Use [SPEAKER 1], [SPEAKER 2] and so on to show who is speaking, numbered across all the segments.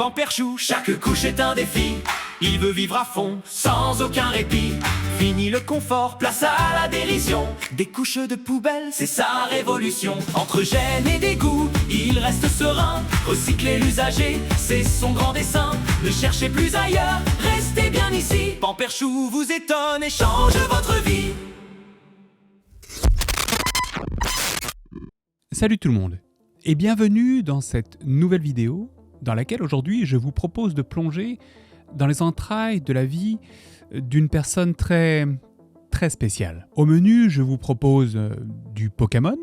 [SPEAKER 1] Pamperchou, chaque couche est un défi. Il veut vivre à fond, sans aucun répit. Fini le confort, place à la dérision. Des couches de poubelle, c'est sa révolution. Entre gêne et dégoût, il reste serein. Recycler l'usager, c'est son grand dessein. Ne cherchez plus ailleurs, restez bien ici. Pamperchou vous étonne et change votre vie.
[SPEAKER 2] Salut tout le monde et bienvenue dans cette nouvelle vidéo dans laquelle aujourd'hui je vous propose de plonger dans les entrailles de la vie d'une personne très spéciale. Au menu, je vous propose du Pokémon,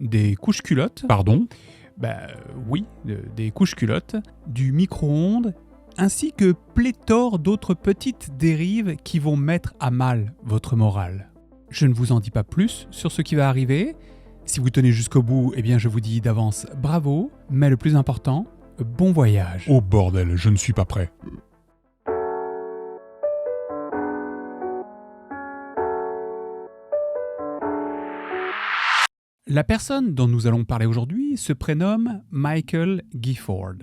[SPEAKER 2] des couches culottes, des couches culottes, du micro-ondes, ainsi que pléthore d'autres petites dérives qui vont mettre à mal votre morale. Je ne vous en dis pas plus sur ce qui va arriver. Si vous tenez jusqu'au bout, eh bien je vous dis d'avance bravo, mais le plus important, bon voyage.
[SPEAKER 3] Oh bordel, je ne suis pas prêt.
[SPEAKER 2] La personne dont nous allons parler aujourd'hui se prénomme Michael Gifford.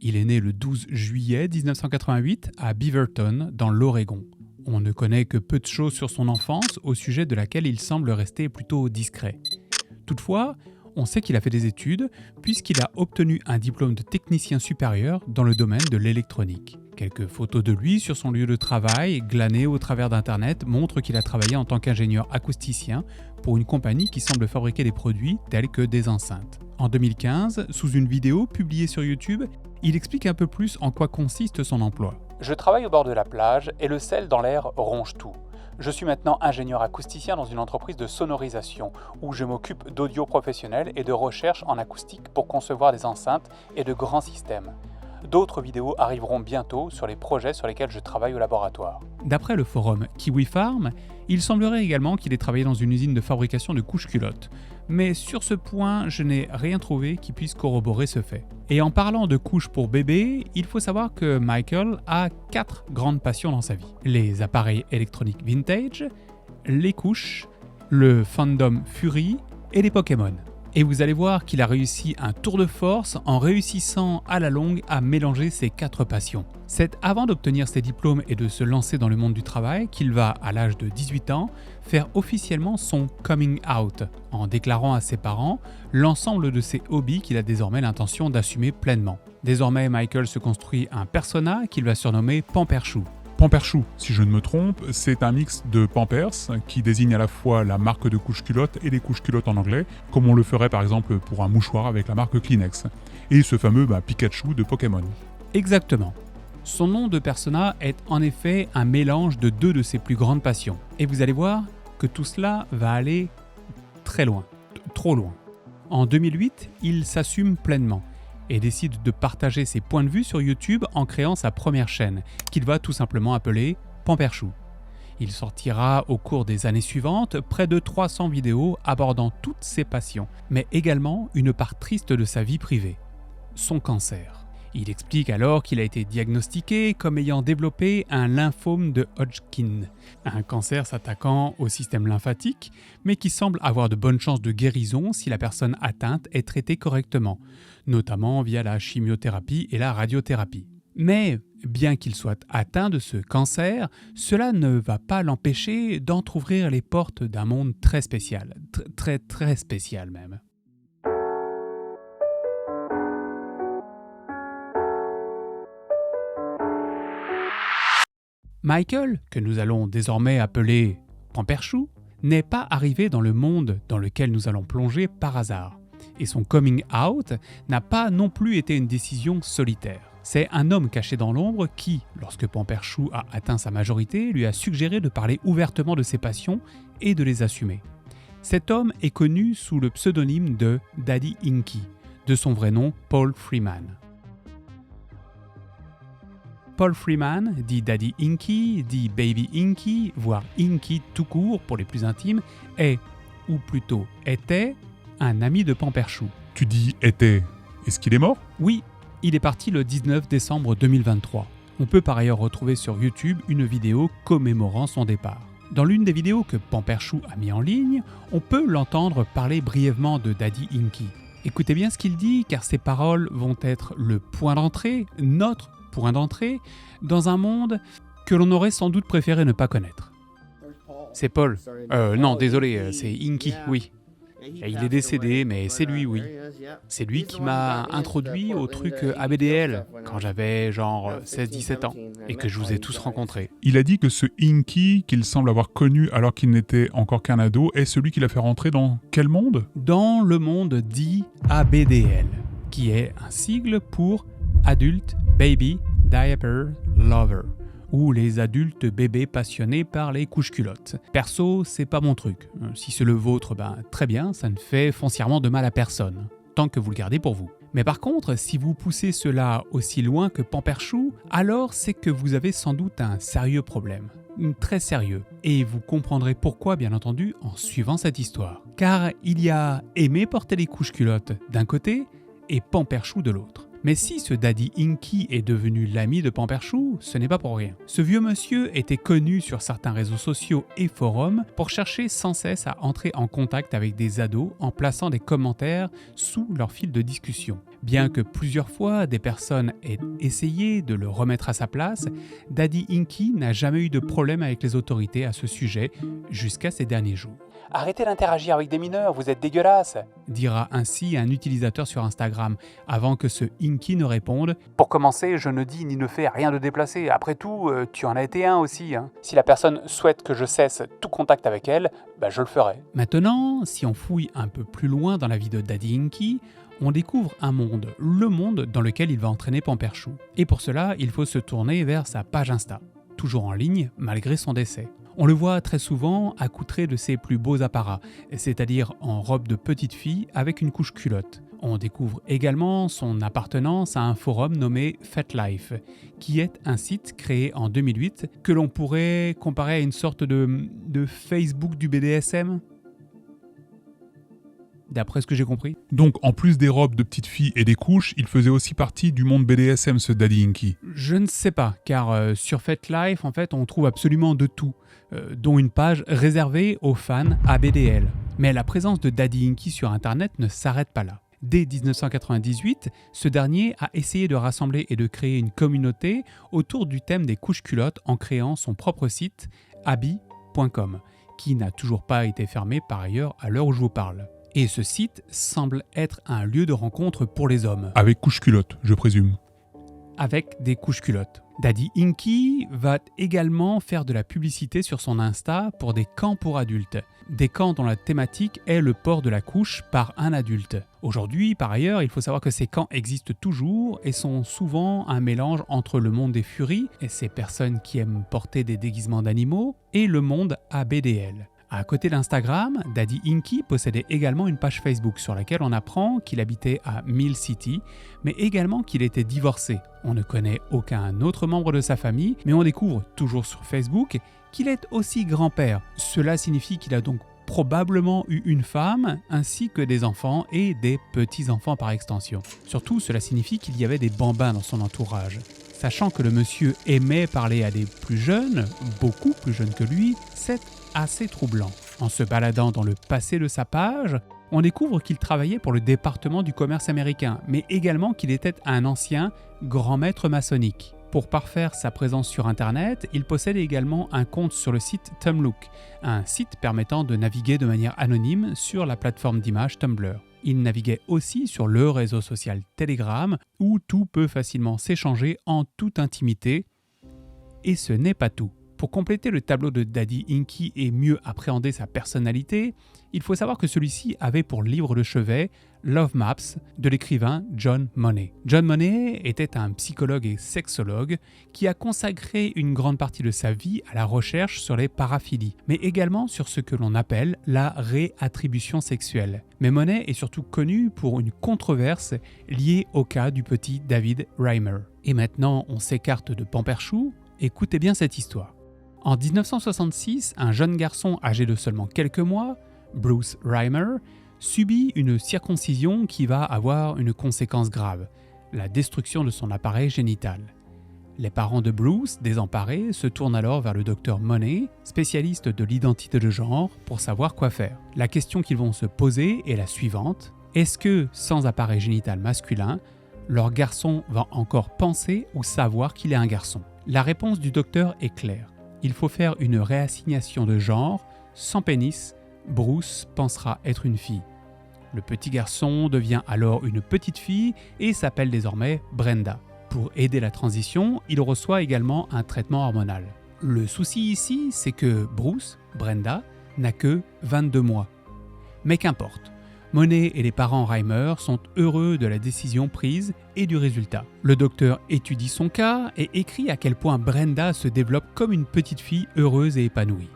[SPEAKER 2] Il est né le 12 juillet 1988 à Beaverton, dans l'Oregon. On ne connaît que peu de choses sur son enfance, au sujet de laquelle il semble rester plutôt discret. Toutefois, on sait qu'il a fait des études puisqu'il a obtenu un diplôme de technicien supérieur dans le domaine de l'électronique. Quelques photos de lui sur son lieu de travail, glanées au travers d'Internet, montrent qu'il a travaillé en tant qu'ingénieur acousticien pour une compagnie qui semble fabriquer des produits tels que des enceintes. En 2015, sous une vidéo publiée sur YouTube, il explique un peu plus en quoi consiste son emploi.
[SPEAKER 4] Je travaille au bord de la plage et le sel dans l'air ronge tout. Je suis maintenant ingénieur acousticien dans une entreprise de sonorisation où je m'occupe d'audio professionnel et de recherche en acoustique pour concevoir des enceintes et de grands systèmes. D'autres vidéos arriveront bientôt sur les projets sur lesquels je travaille au laboratoire.
[SPEAKER 2] D'après le forum Kiwi Farm, il semblerait également qu'il ait travaillé dans une usine de fabrication de couches culottes. Mais sur ce point, je n'ai rien trouvé qui puisse corroborer ce fait. Et en parlant de couches pour bébés, il faut savoir que Michael a 4 grandes passions dans sa vie. Les appareils électroniques vintage, les couches, le fandom Fury et les Pokémon. Et vous allez voir qu'il a réussi un tour de force en réussissant à la longue à mélanger ces 4 passions. C'est avant d'obtenir ses diplômes et de se lancer dans le monde du travail qu'il va, à l'âge de 18 ans, faire officiellement son coming out, en déclarant à ses parents l'ensemble de ses hobbies qu'il a désormais l'intention d'assumer pleinement. Désormais, Michael se construit un persona qu'il va surnommer Pamperchou.
[SPEAKER 3] Pamperchou, si je ne me trompe, c'est un mix de Pampers qui désigne à la fois la marque de couches culottes et les couches culottes en anglais, comme on le ferait par exemple pour un mouchoir avec la marque Kleenex, et ce fameux Pikachu de Pokémon.
[SPEAKER 2] Exactement. Son nom de persona est en effet un mélange de 2 de ses plus grandes passions. Et vous allez voir que tout cela va aller très loin, trop loin. En 2008, il s'assume pleinement et décide de partager ses points de vue sur YouTube en créant sa première chaîne, qu'il va tout simplement appeler Pamperchou. Il sortira au cours des années suivantes près de 300 vidéos abordant toutes ses passions, mais également une part triste de sa vie privée, son cancer. Il explique alors qu'il a été diagnostiqué comme ayant développé un lymphome de Hodgkin, un cancer s'attaquant au système lymphatique, mais qui semble avoir de bonnes chances de guérison si la personne atteinte est traitée correctement, notamment via la chimiothérapie et la radiothérapie. Mais bien qu'il soit atteint de ce cancer, cela ne va pas l'empêcher d'entrouvrir les portes d'un monde très spécial, très spécial même. Michael, que nous allons désormais appeler Pamperchou, n'est pas arrivé dans le monde dans lequel nous allons plonger par hasard. Et son coming out n'a pas non plus été une décision solitaire. C'est un homme caché dans l'ombre qui, lorsque Pamperchou a atteint sa majorité, lui a suggéré de parler ouvertement de ses passions et de les assumer. Cet homme est connu sous le pseudonyme de Daddy Inky, de son vrai nom Paul Freeman. Paul Freeman, dit Daddy Inky, dit Baby Inky, voire Inky tout court pour les plus intimes, est, ou plutôt était, un ami de Pamperchou.
[SPEAKER 3] Tu dis était, est-ce qu'il est mort ?
[SPEAKER 2] Oui, il est parti le 19 décembre 2023. On peut par ailleurs retrouver sur YouTube une vidéo commémorant son départ. Dans l'une des vidéos que Pamperchou a mis en ligne, on peut l'entendre parler brièvement de Daddy Inky. Écoutez bien ce qu'il dit, car ces paroles vont être le point d'entrée, notre point d'entrée dans un monde que l'on aurait sans doute préféré ne pas connaître. C'est Paul. Non, désolé, c'est Inky, oui. Et il est décédé, mais c'est lui, oui. C'est lui qui m'a introduit au truc ABDL quand j'avais genre 16-17 ans et que je vous ai tous rencontrés.
[SPEAKER 3] Il a dit que ce Inky, qu'il semble avoir connu alors qu'il n'était encore qu'un ado, est celui qui l'a fait rentrer dans quel monde ?
[SPEAKER 2] Dans le monde dit ABDL, qui est un sigle pour Adult Baby Diaper Lover, ou les adultes bébés passionnés par les couches-culottes. Perso, c'est pas mon truc. Si c'est le vôtre, très bien, ça ne fait foncièrement de mal à personne, tant que vous le gardez pour vous. Mais par contre, si vous poussez cela aussi loin que Pamperchou, alors c'est que vous avez sans doute un sérieux problème. Très sérieux. Et vous comprendrez pourquoi, bien entendu, en suivant cette histoire. Car il y a aimer porter les couches-culottes d'un côté et Pamperchou de l'autre. Mais si ce Daddy Inky est devenu l'ami de Pamperchou, ce n'est pas pour rien. Ce vieux monsieur était connu sur certains réseaux sociaux et forums pour chercher sans cesse à entrer en contact avec des ados en plaçant des commentaires sous leur fil de discussion. Bien que plusieurs fois des personnes aient essayé de le remettre à sa place, Daddy Inky n'a jamais eu de problème avec les autorités à ce sujet jusqu'à ces derniers jours.
[SPEAKER 4] Arrêtez d'interagir avec des mineurs, vous êtes dégueulasse,
[SPEAKER 2] dira ainsi un utilisateur sur Instagram, avant que ce Inky ne réponde «
[SPEAKER 4] Pour commencer, je ne dis ni ne fais rien de déplacé. Après tout, tu en as été un aussi. Si la personne souhaite que je cesse tout contact avec elle, je le ferai. »
[SPEAKER 2] Maintenant, si on fouille un peu plus loin dans la vie de Daddy Inky, on découvre un monde, le monde dans lequel il va entraîner Pamperchou. Et pour cela, il faut se tourner vers sa page Insta, toujours en ligne malgré son décès. On le voit très souvent accoutré de ses plus beaux apparats, c'est-à-dire en robe de petite fille avec une couche culotte. On découvre également son appartenance à un forum nommé FetLife, qui est un site créé en 2008 que l'on pourrait comparer à une sorte de Facebook du BDSM. D'après ce que j'ai compris.
[SPEAKER 3] Donc, en plus des robes de petite fille et des couches, il faisait aussi partie du monde BDSM, ce Daddy Inky.
[SPEAKER 2] Je ne sais pas, car sur FetLife, en fait, on trouve absolument de tout, dont une page réservée aux fans ABDL. Mais la présence de Daddy Inky sur Internet ne s'arrête pas là. Dès 1998, ce dernier a essayé de rassembler et de créer une communauté autour du thème des couches-culottes en créant son propre site, abi.com, qui n'a toujours pas été fermé par ailleurs à l'heure où je vous parle. Et ce site semble être un lieu de rencontre pour les hommes.
[SPEAKER 3] Avec couche-culotte, je présume.
[SPEAKER 2] Avec des couches-culottes. Daddy Inky va également faire de la publicité sur son Insta pour des camps pour adultes. Des camps dont la thématique est le port de la couche par un adulte. Aujourd'hui, par ailleurs, il faut savoir que ces camps existent toujours et sont souvent un mélange entre le monde des furies, et ces personnes qui aiment porter des déguisements d'animaux, et le monde ABDL. À côté d'Instagram, Daddy Inky possédait également une page Facebook sur laquelle on apprend qu'il habitait à Mill City, mais également qu'il était divorcé. On ne connaît aucun autre membre de sa famille, mais on découvre, toujours sur Facebook, qu'il est aussi grand-père. Cela signifie qu'il a donc probablement eu une femme, ainsi que des enfants et des petits-enfants par extension. Surtout, cela signifie qu'il y avait des bambins dans son entourage. Sachant que le monsieur aimait parler à des plus jeunes, beaucoup plus jeunes que lui, c'est assez troublant. En se baladant dans le passé de sa page, on découvre qu'il travaillait pour le département du commerce américain, mais également qu'il était un ancien grand maître maçonnique. Pour parfaire sa présence sur Internet, il possède également un compte sur le site Tumblr, un site permettant de naviguer de manière anonyme sur la plateforme d'images Tumblr. Il naviguait aussi sur le réseau social Telegram, où tout peut facilement s'échanger en toute intimité. Et ce n'est pas tout. Pour compléter le tableau de Daddy Inky et mieux appréhender sa personnalité, il faut savoir que celui-ci avait pour livre de chevet Love Maps de l'écrivain John Money. John Money était un psychologue et sexologue qui a consacré une grande partie de sa vie à la recherche sur les paraphilies, mais également sur ce que l'on appelle la réattribution sexuelle. Mais Money est surtout connu pour une controverse liée au cas du petit David Reimer. Et maintenant, on s'écarte de Pamperchou. Écoutez bien cette histoire. En 1966, un jeune garçon âgé de seulement quelques mois, Bruce Reimer, subit une circoncision qui va avoir une conséquence grave, la destruction de son appareil génital. Les parents de Bruce, désemparés, se tournent alors vers le docteur Money, spécialiste de l'identité de genre, pour savoir quoi faire. La question qu'ils vont se poser est la suivante. Est-ce que, sans appareil génital masculin, leur garçon va encore penser ou savoir qu'il est un garçon? La réponse du docteur est claire. Il faut faire une réassignation de genre. Sans pénis, Bruce pensera être une fille. Le petit garçon devient alors une petite fille et s'appelle désormais Brenda. Pour aider la transition, il reçoit également un traitement hormonal. Le souci ici, c'est que Bruce, Brenda, n'a que 22 mois. Mais qu'importe, Monet et les parents Reimer sont heureux de la décision prise et du résultat. Le docteur étudie son cas et écrit à quel point Brenda se développe comme une petite fille heureuse et épanouie.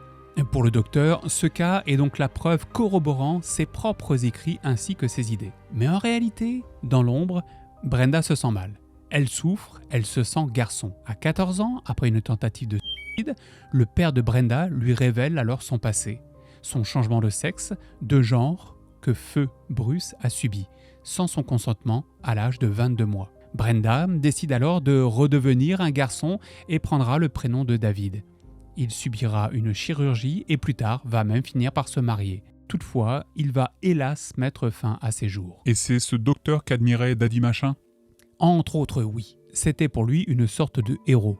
[SPEAKER 2] Pour le docteur, ce cas est donc la preuve corroborant ses propres écrits ainsi que ses idées. Mais en réalité, dans l'ombre, Brenda se sent mal. Elle souffre, elle se sent garçon. À 14 ans, après une tentative de suicide, le père de Brenda lui révèle alors son passé, son changement de sexe, de genre que feu Bruce a subi, sans son consentement à l'âge de 22 mois. Brenda décide alors de redevenir un garçon et prendra le prénom de David. Il subira une chirurgie et plus tard va même finir par se marier. Toutefois, il va hélas mettre fin à ses jours.
[SPEAKER 3] Et c'est ce docteur qu'admirait Daddy Machin?
[SPEAKER 2] Entre autres, oui. C'était pour lui une sorte de héros.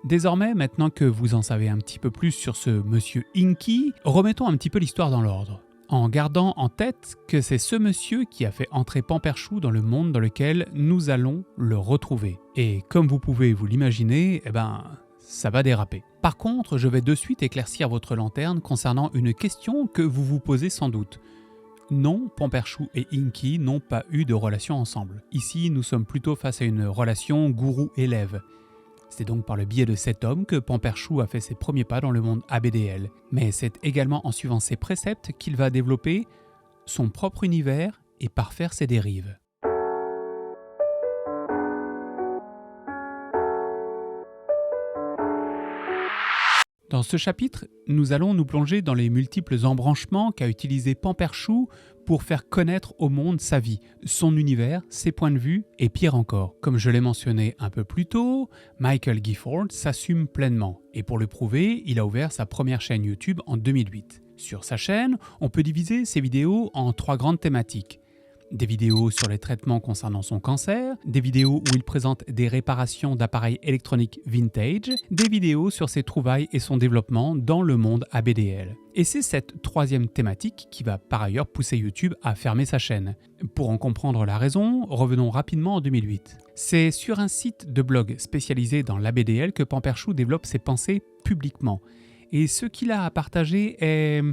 [SPEAKER 2] Désormais, maintenant que vous en savez un petit peu plus sur ce monsieur Inky, remettons un petit peu l'histoire dans l'ordre. En gardant en tête que c'est ce monsieur qui a fait entrer Pamperchou dans le monde dans lequel nous allons le retrouver. Et comme vous pouvez vous l'imaginer, ça va déraper. Par contre, je vais de suite éclaircir votre lanterne concernant une question que vous vous posez sans doute. Non, Pamperchou et Inky n'ont pas eu de relation ensemble. Ici, nous sommes plutôt face à une relation gourou-élève. C'est donc par le biais de cet homme que Pamperchou a fait ses premiers pas dans le monde ABDL. Mais c'est également en suivant ses préceptes qu'il va développer son propre univers et parfaire ses dérives. Dans ce chapitre, nous allons nous plonger dans les multiples embranchements qu'a utilisé Pamperchou pour faire connaître au monde sa vie, son univers, ses points de vue et pire encore. Comme je l'ai mentionné un peu plus tôt, Michael Gifford s'assume pleinement et pour le prouver, il a ouvert sa première chaîne YouTube en 2008. Sur sa chaîne, on peut diviser ses vidéos en 3 grandes thématiques. Des vidéos sur les traitements concernant son cancer, des vidéos où il présente des réparations d'appareils électroniques vintage, des vidéos sur ses trouvailles et son développement dans le monde ABDL. Et c'est cette 3e thématique qui va par ailleurs pousser YouTube à fermer sa chaîne. Pour en comprendre la raison, revenons rapidement en 2008. C'est sur un site de blog spécialisé dans l'ABDL que Pamperchou développe ses pensées publiquement. Et ce qu'il a à partager est...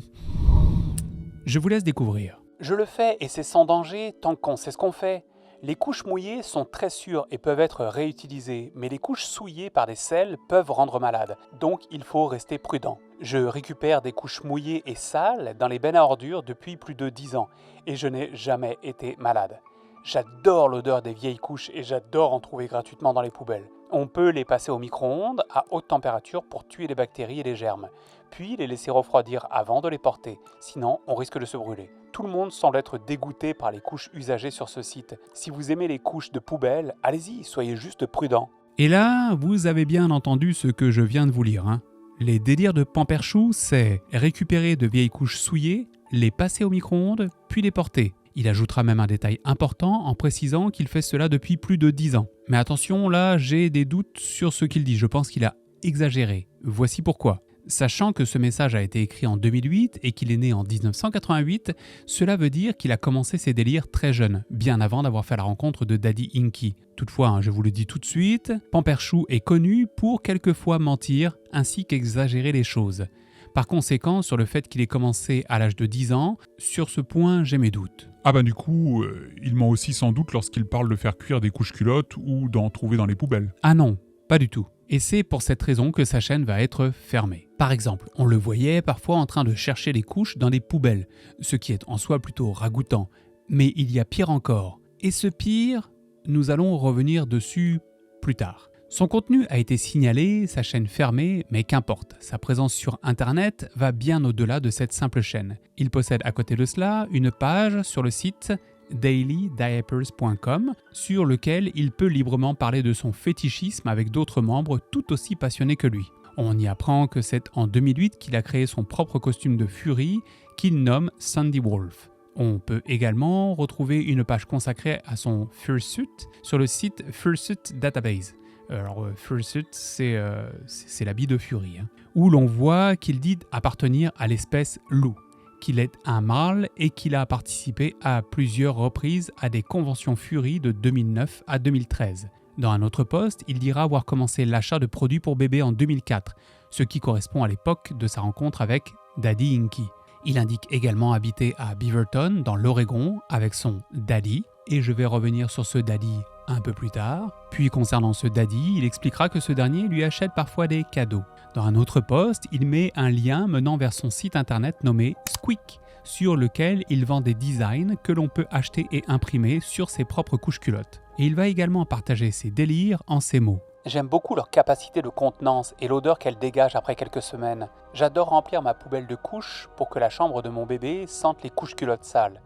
[SPEAKER 2] Je vous laisse découvrir.
[SPEAKER 4] Je le fais et c'est sans danger tant qu'on sait ce qu'on fait. Les couches mouillées sont très sûres et peuvent être réutilisées, mais les couches souillées par des sels peuvent rendre malade, donc il faut rester prudent. Je récupère des couches mouillées et sales dans les bennes à ordures depuis plus de 10 ans et je n'ai jamais été malade. J'adore l'odeur des vieilles couches et j'adore en trouver gratuitement dans les poubelles. On peut les passer au micro-ondes à haute température pour tuer les bactéries et les germes, puis les laisser refroidir avant de les porter, sinon on risque de se brûler. Tout le monde semble être dégoûté par les couches usagées sur ce site. Si vous aimez les couches de poubelle, allez-y, soyez juste prudents.
[SPEAKER 2] Et là, vous avez bien entendu ce que je viens de vous lire. Les délires de Pamperchou, c'est récupérer de vieilles couches souillées, les passer au micro-ondes, puis les porter. Il ajoutera même un détail important en précisant qu'il fait cela depuis plus de 10 ans. Mais attention, là, j'ai des doutes sur ce qu'il dit. Je pense qu'il a exagéré. Voici pourquoi. Sachant que ce message a été écrit en 2008 et qu'il est né en 1988, cela veut dire qu'il a commencé ses délires très jeune, bien avant d'avoir fait la rencontre de Daddy Inky. Toutefois, je vous le dis tout de suite, Pamperchou est connu pour quelquefois mentir ainsi qu'exagérer les choses. Par conséquent, sur le fait qu'il ait commencé à l'âge de 10 ans, sur ce point, j'ai mes doutes.
[SPEAKER 3] Ah bah du coup, il ment aussi sans doute lorsqu'il parle de faire cuire des couches culottes ou d'en trouver dans les poubelles.
[SPEAKER 2] Ah non, pas du tout. Et c'est pour cette raison que sa chaîne va être fermée. Par exemple, on le voyait parfois en train de chercher les couches dans des poubelles, ce qui est en soi plutôt ragoûtant. Mais il y a pire encore. Et ce pire, nous allons revenir dessus plus tard. Son contenu a été signalé, sa chaîne fermée, mais qu'importe, sa présence sur Internet va bien au-delà de cette simple chaîne. Il possède à côté de cela une page sur le site dailydiapers.com sur lequel il peut librement parler de son fétichisme avec d'autres membres tout aussi passionnés que lui. On y apprend que c'est en 2008 qu'il a créé son propre costume de furie qu'il nomme Sandy Wolf. On peut également retrouver une page consacrée à son fursuit sur le site Fursuit Database. Alors, fursuit, c'est l'habit de furie, hein, où l'on voit qu'il dit appartenir à l'espèce loup, qu'il est un mâle et qu'il a participé à plusieurs reprises à des conventions furie de 2009 à 2013. Dans un autre post, il dira avoir commencé l'achat de produits pour bébés en 2004, ce qui correspond à l'époque de sa rencontre avec Daddy Inky. Il indique également habiter à Beaverton, dans l'Oregon, avec son daddy, et je vais revenir sur ce daddy un peu plus tard. Puis concernant ce daddy, il expliquera que ce dernier lui achète parfois des cadeaux. Dans un autre post, il met un lien menant vers son site internet nommé Squeak, sur lequel il vend des designs que l'on peut acheter et imprimer sur ses propres couches-culottes. Et il va également partager ses délires en ces mots.
[SPEAKER 4] J'aime beaucoup leur capacité de contenance et l'odeur qu'elles dégagent après quelques semaines. J'adore remplir ma poubelle de couches pour que la chambre de mon bébé sente les couches-culottes sales.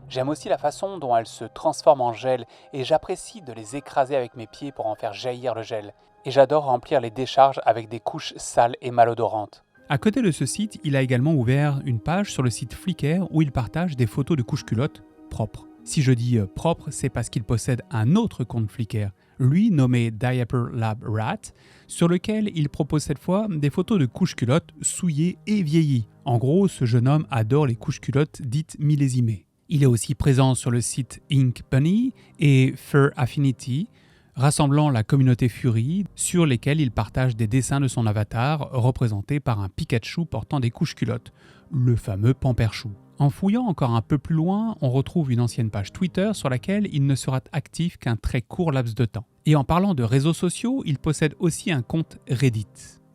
[SPEAKER 4] J'aime aussi la façon dont elles se transforment en gel et j'apprécie de les écraser avec mes pieds pour en faire jaillir le gel. Et j'adore remplir les décharges avec des couches sales et malodorantes.
[SPEAKER 2] À côté de ce site, il a également ouvert une page sur le site Flickr où il partage des photos de couches-culottes propres. Si je dis propre, c'est parce qu'il possède un autre compte Flickr, lui nommé Diaper Lab Rat, sur lequel il propose cette fois des photos de couches-culottes souillées et vieillies. En gros, ce jeune homme adore les couches-culottes dites millésimées. Il est aussi présent sur le site Ink Bunny et Fur Affinity, rassemblant la communauté Fury, sur lesquels il partage des dessins de son avatar représenté par un Pikachu portant des couches-culottes, le fameux Pamperchou. En fouillant encore un peu plus loin, on retrouve une ancienne page Twitter sur laquelle il ne sera actif qu'un très court laps de temps. Et en parlant de réseaux sociaux, il possède aussi un compte Reddit.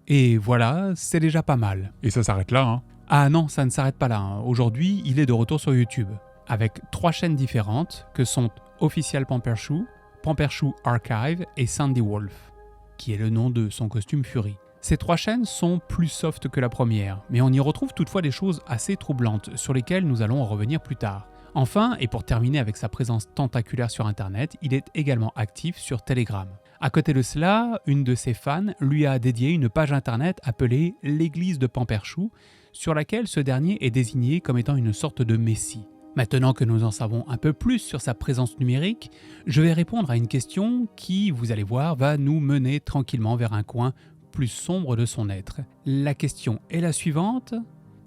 [SPEAKER 2] Et voilà, c'est déjà pas mal.
[SPEAKER 3] Et ça s'arrête là, hein.
[SPEAKER 2] Ah non, ça ne s'arrête pas là, hein. Aujourd'hui, il est de retour sur YouTube, avec 3 chaînes différentes que sont Official Pamperchou, Pamperchou Archive et Sandy Wolf, qui est le nom de son costume Fury. Ces 3 chaînes sont plus soft que la première, mais on y retrouve toutefois des choses assez troublantes sur lesquelles nous allons en revenir plus tard. Enfin, et pour terminer avec sa présence tentaculaire sur Internet, il est également actif sur Telegram. À côté de cela, une de ses fans lui a dédié une page Internet appelée l'Église de Pamperchou, sur laquelle ce dernier est désigné comme étant une sorte de messie. Maintenant que nous en savons un peu plus sur sa présence numérique, je vais répondre à une question qui, vous allez voir, va nous mener tranquillement vers un coin plus sombre de son être. La question est la suivante: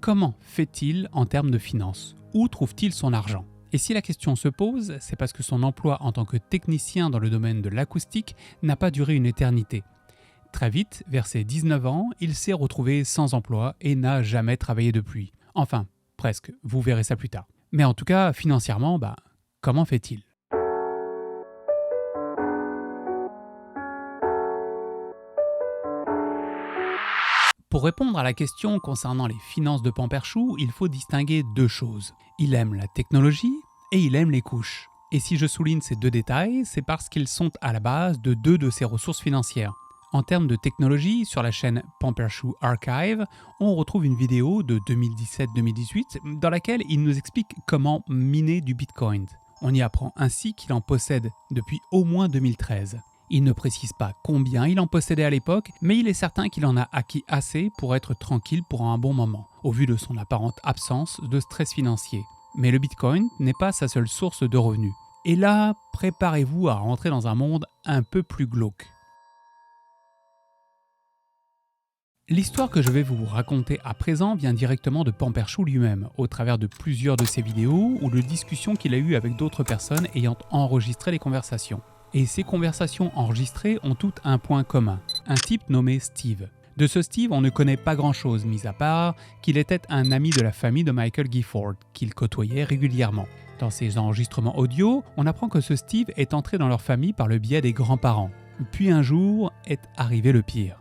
[SPEAKER 2] comment fait-il en termes de finances? Où trouve-t-il son argent? Et si la question se pose, c'est parce que son emploi en tant que technicien dans le domaine de l'acoustique n'a pas duré une éternité. Très vite, vers ses 19 ans, il s'est retrouvé sans emploi et n'a jamais travaillé depuis. Enfin, presque, vous verrez ça plus tard. Mais en tout cas, financièrement, comment fait-il? Pour répondre à la question concernant les finances de Pamperchou, il faut distinguer 2 choses. Il aime la technologie et il aime les couches. Et si je souligne ces 2 détails, c'est parce qu'ils sont à la base de 2 de ses ressources financières. En termes de technologie, sur la chaîne Pamperchou Archive, on retrouve une vidéo de 2017-2018 dans laquelle il nous explique comment miner du Bitcoin. On y apprend ainsi qu'il en possède depuis au moins 2013. Il ne précise pas combien il en possédait à l'époque, mais il est certain qu'il en a acquis assez pour être tranquille pour un bon moment, au vu de son apparente absence de stress financier. Mais le Bitcoin n'est pas sa seule source de revenus. Et là, préparez-vous à rentrer dans un monde un peu plus glauque. L'histoire que je vais vous raconter à présent vient directement de Pamperchou lui-même, au travers de plusieurs de ses vidéos ou de discussions qu'il a eues avec d'autres personnes ayant enregistré les conversations. Et ces conversations enregistrées ont toutes un point commun, un type nommé Steve. De ce Steve, on ne connaît pas grand-chose, mis à part qu'il était un ami de la famille de Michael Gifford, qu'il côtoyait régulièrement. Dans ces enregistrements audio, on apprend que ce Steve est entré dans leur famille par le biais des grands-parents. Puis un jour est arrivé le pire.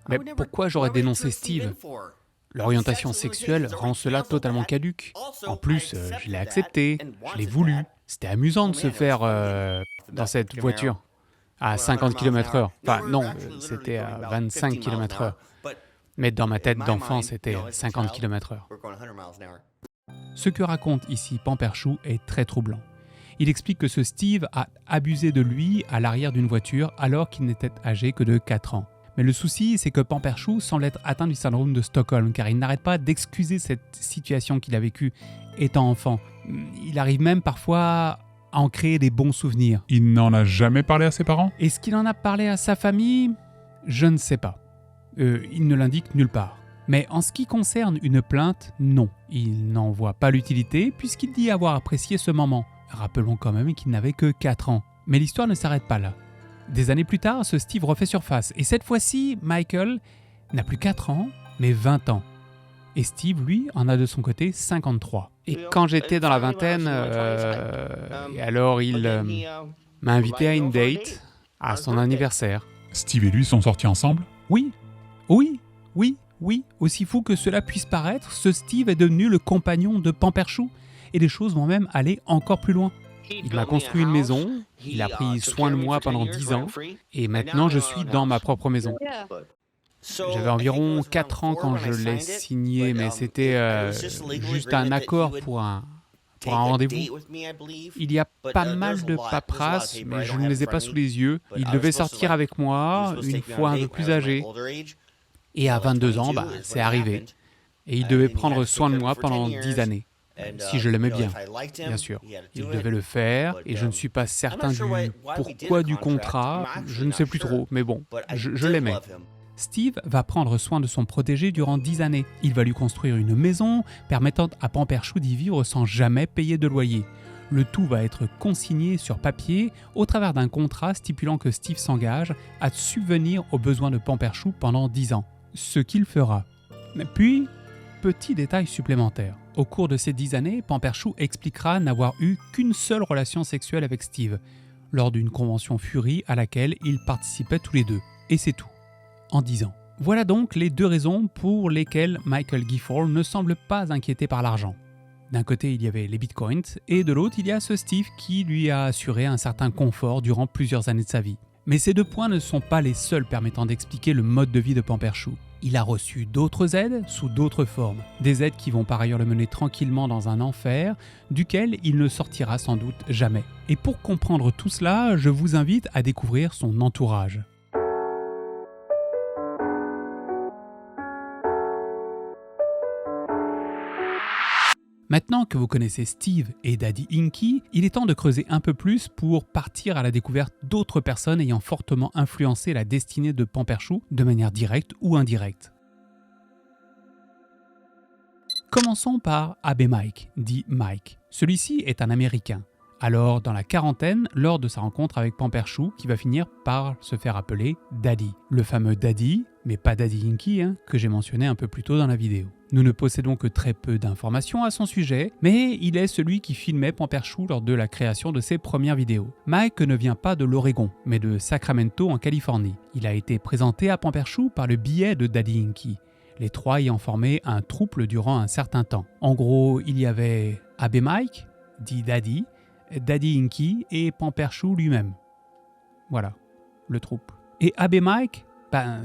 [SPEAKER 2] Mais pourquoi j'aurais dénoncé Steve? L'orientation sexuelle rend cela totalement caduque. En plus, je l'ai accepté, je l'ai voulu. C'était amusant de se faire dans cette voiture à 50 km/h. Enfin non, c'était à 25 km/h. Mais dans ma tête d'enfant, c'était 50 km/h. Ce que raconte ici Pamperchou est très troublant. Il explique que ce Steve a abusé de lui à l'arrière d'une voiture alors qu'il n'était âgé que de 4 ans. Mais le souci, c'est que Pamperchou semble être atteint du syndrome de Stockholm, car il n'arrête pas d'excuser cette situation qu'il a vécue étant enfant. Il arrive même parfois à en créer des bons souvenirs.
[SPEAKER 3] Il n'en a jamais parlé à ses parents?
[SPEAKER 2] Est-ce qu'il en a parlé à sa famille? Je ne sais pas. Il ne l'indique nulle part. Mais en ce qui concerne une plainte, non. Il n'en voit pas l'utilité puisqu'il dit avoir apprécié ce moment. Rappelons quand même qu'il n'avait que 4 ans. Mais l'histoire ne s'arrête pas là. Des années plus tard, ce Steve refait surface. Et cette fois-ci, Michael n'a plus 4 ans, mais 20 ans. Et Steve, lui, en a de son côté 53. Et quand j'étais dans la vingtaine, et alors il m'a invité à une date à son anniversaire.
[SPEAKER 3] Steve et lui sont sortis ensemble?
[SPEAKER 2] Oui, aussi fou que cela puisse paraître, ce Steve est devenu le compagnon de Pamperchou. Et les choses vont même aller encore plus loin. Il m'a construit une maison, il a pris soin de moi pendant 10 ans, et maintenant je suis dans ma propre maison. J'avais environ 4 ans quand je l'ai signé, mais c'était juste un accord pour un rendez-vous. Il y a pas mal de paperasse, mais je ne les ai pas sous les yeux. Il devait sortir avec moi, une fois un peu plus âgé. Et à 22 ans, c'est arrivé. Et il devait prendre soin de moi pendant 10 années. Si je l'aimais bien sûr. Il devait le faire, et je ne suis pas certain du pourquoi du contrat, je ne sais plus trop, mais bon, je l'aimais. Steve va prendre soin de son protégé durant 10 années. Il va lui construire une maison permettant à Pamperchou d'y vivre sans jamais payer de loyer. Le tout va être consigné sur papier au travers d'un contrat stipulant que Steve s'engage à subvenir aux besoins de Pamperchou pendant 10 ans. Ce qu'il fera. Puis, petit détail supplémentaire. Au cours de ces 10 années, Pamperchou expliquera n'avoir eu qu'une seule relation sexuelle avec Steve, lors d'une convention Fury à laquelle ils participaient tous les deux. Et c'est tout. En 10 ans. Voilà donc les 2 raisons pour lesquelles Michael Gifford ne semble pas inquiété par l'argent. D'un côté, il y avait les bitcoins, et de l'autre, il y a ce Steve qui lui a assuré un certain confort durant plusieurs années de sa vie. Mais ces 2 points ne sont pas les seuls permettant d'expliquer le mode de vie de Pamperchou. Il a reçu d'autres aides sous d'autres formes. Des aides qui vont par ailleurs le mener tranquillement dans un enfer, duquel il ne sortira sans doute jamais. Et pour comprendre tout cela, je vous invite à découvrir son entourage. Maintenant que vous connaissez Steve et Daddy Inky, il est temps de creuser un peu plus pour partir à la découverte d'autres personnes ayant fortement influencé la destinée de Pamperchou de manière directe ou indirecte. Commençons par Abbé Mike, dit Mike. Celui-ci est un Américain. Alors, dans la quarantaine, lors de sa rencontre avec Pamperchou, qui va finir par se faire appeler Daddy. Le fameux Daddy, mais pas Daddy Inky, que j'ai mentionné un peu plus tôt dans la vidéo. Nous ne possédons que très peu d'informations à son sujet, mais il est celui qui filmait Pamperchou lors de la création de ses premières vidéos. Mike ne vient pas de l'Oregon, mais de Sacramento en Californie. Il a été présenté à Pamperchou par le biais de Daddy Inky, les 3 ayant formé un trouble durant un certain temps. En gros, il y avait Abbé Mike, dit Daddy, Daddy Inky et Pamperchou lui-même. Voilà, le trouble. Et Abbé Mike,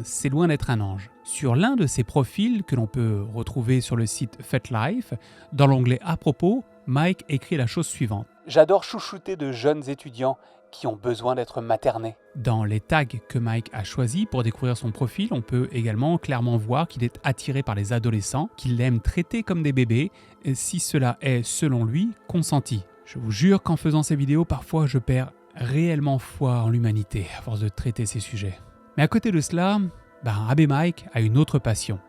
[SPEAKER 2] c'est loin d'être un ange. Sur l'un de ses profils que l'on peut retrouver sur le site FetLife, dans l'onglet « À propos », Mike écrit la chose suivante.
[SPEAKER 4] « J'adore chouchouter de jeunes étudiants qui ont besoin d'être maternés. »
[SPEAKER 2] Dans les tags que Mike a choisis pour découvrir son profil, on peut également clairement voir qu'il est attiré par les adolescents, qu'il aime traiter comme des bébés, si cela est, selon lui, consenti. Je vous jure qu'en faisant ces vidéos, parfois je perds réellement foi en l'humanité à force de traiter ces sujets. Mais à côté de cela, Abbé Mike a une autre passion,